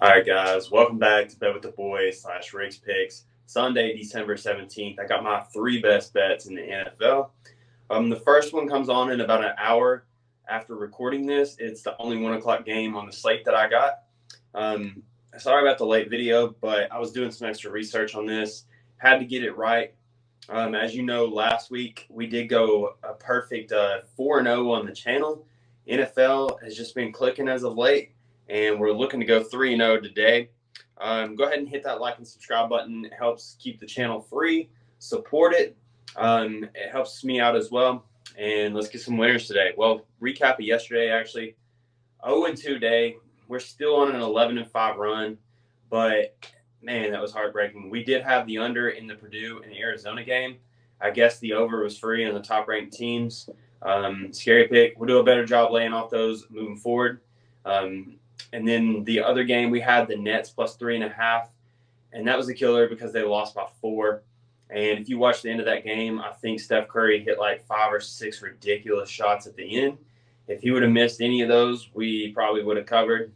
All right, guys, welcome back to Bet with the Boys / Rick's Picks. Sunday, December 17th. I got my 3 best bets in the NFL. The first one comes on in about an hour after recording this. It's the only 1 o'clock game on the slate that I got. Sorry about the late video, but I was doing some extra research on this. Had to get it right. As you know, last week we did go a perfect 4-0 on the channel. NFL has just been clicking as of late, and we're looking to go 3-0 today. Go ahead and hit that like and subscribe button. It helps keep the channel free. Support it. It helps me out as well. And let's get some winners today. Well, recap of yesterday, actually. 0-2 day. We're still on an 11-5 run, but man, that was heartbreaking. We did have the under in the Purdue and Arizona game. I guess the over was free on the top-ranked teams. Scary pick. We'll do a better job laying off those moving forward. And then the other game, we had the Nets plus 3.5, and that was a killer because they lost by 4. And if you watch the end of that game, I think Steph Curry hit like 5 or 6 ridiculous shots at the end. If he would have missed any of those, we probably would have covered.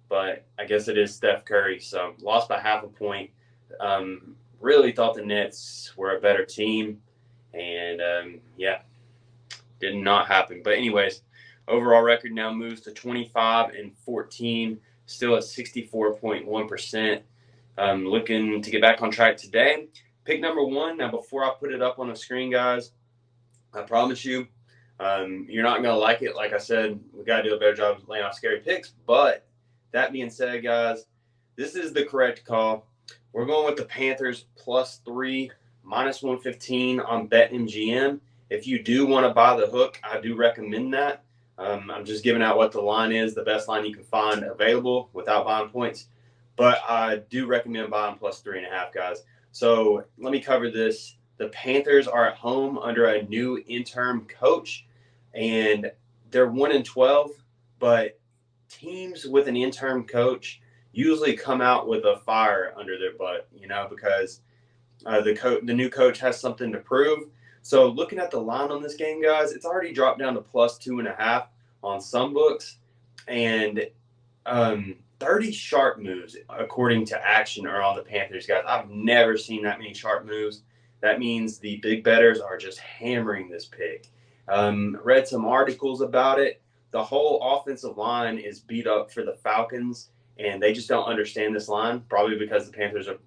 But I guess it is Steph Curry, so lost by half a point. Really thought the Nets were a better team, and did not happen. But anyways, overall record now moves to 25-14, still at 64.1%. Looking to get back on track today. Pick number 1. Now, before I put it up on the screen, guys, I promise you, you're not going to like it. Like I said, we got to do a better job of laying off scary picks. But that being said, guys, this is the correct call. We're going with the Panthers plus 3, minus 115 on BetMGM. If you do want to buy the hook, I do recommend that. I'm just giving out what the line is, the best line you can find available without buying points. But I do recommend buying plus 3.5, guys. So let me cover this. The Panthers are at home under a new interim coach, and they're 1-12. But teams with an interim coach usually come out with a fire under their butt, because the new coach has something to prove. So looking at the line on this game, guys, it's already dropped down to plus 2.5 on some books, and 30 sharp moves, according to Action, are on the Panthers, guys. I've never seen that many sharp moves. That means the big bettors are just hammering this pick. Read some articles about it. The whole offensive line is beat up for the Falcons, and they just don't understand this line, probably because the Panthers are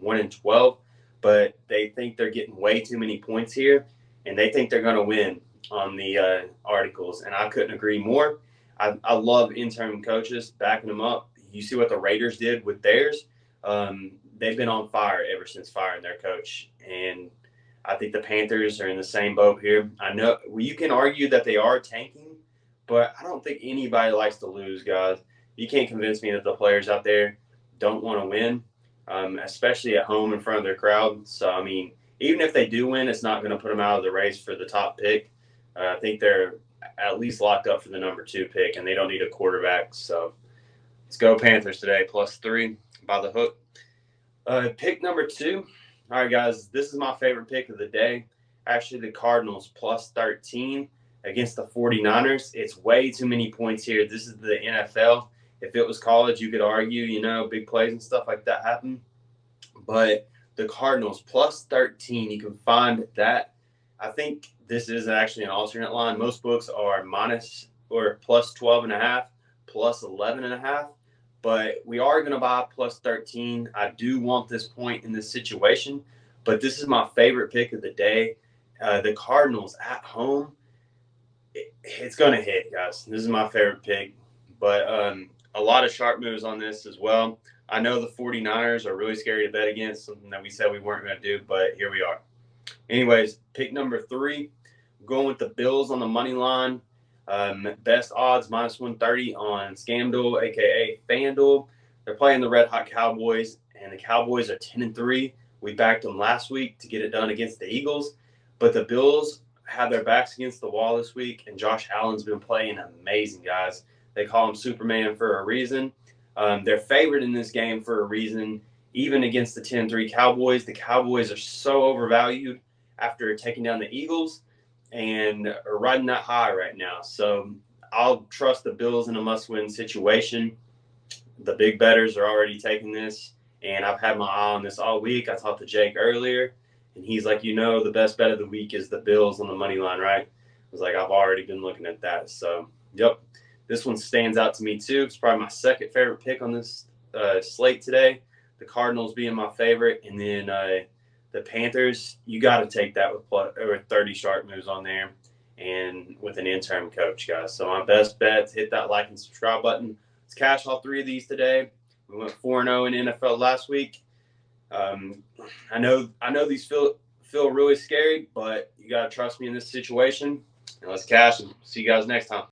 1-12, but they think they're getting way too many points here, and they think they're going to win on the articles, and I couldn't agree more. I love interim coaches backing them up. You see what the Raiders did with theirs. They've been on fire ever since firing their coach, and I think the Panthers are in the same boat here. I know you can argue that they are tanking, but I don't think anybody likes to lose, guys. You can't convince me that the players out there don't want to win, especially at home in front of their crowd. So, I mean, even if they do win, it's not going to put them out of the race for the top pick. I think they're at least locked up for the number 2 pick, and they don't need a quarterback. So let's go Panthers today, plus 3 by the hook. Pick number 2. All right, guys, this is my favorite pick of the day. Actually, the Cardinals plus 13 against the 49ers. It's way too many points here. This is the NFL. If it was college, you could argue, big plays and stuff like that happen. But the Cardinals plus 13, you can find that. I think this is actually an alternate line. Most books are minus or plus 12.5, plus 11.5. But we are going to buy plus 13. I do want this point in this situation, but this is my favorite pick of the day. The Cardinals at home, it's going to hit, guys. This is my favorite pick. But a lot of sharp moves on this as well. I know the 49ers are really scary to bet against, something that we said we weren't going to do, but here we are. Anyways, pick number 3, going with the Bills on the money line. Best odds, minus 130 on ScamDuel, a.k.a. FanDuel. They're playing the Red Hot Cowboys, and the Cowboys are 10-3. We backed them last week to get it done against the Eagles. But the Bills have their backs against the wall this week, and Josh Allen's been playing amazing, guys. They call him Superman for a reason. They're favored in this game for a reason. Even against the 10-3 Cowboys, the Cowboys are so overvalued after taking down the Eagles and are riding that high right now. So I'll trust the Bills in a must-win situation. The big bettors are already taking this, and I've had my eye on this all week. I talked to Jake earlier, and he's like, the best bet of the week is the Bills on the money line, right? I was like, I've already been looking at that. So, yep, this one stands out to me too. It's probably my second favorite pick on this slate today. The Cardinals being my favorite, and then the Panthers, you got to take that with 30 sharp moves on there and with an interim coach, guys. So my best bets, hit that like and subscribe button. Let's cash all three of these today. We went 4-0 in NFL last week. I know these feel really scary, but you got to trust me in this situation. And let's cash and see you guys next time.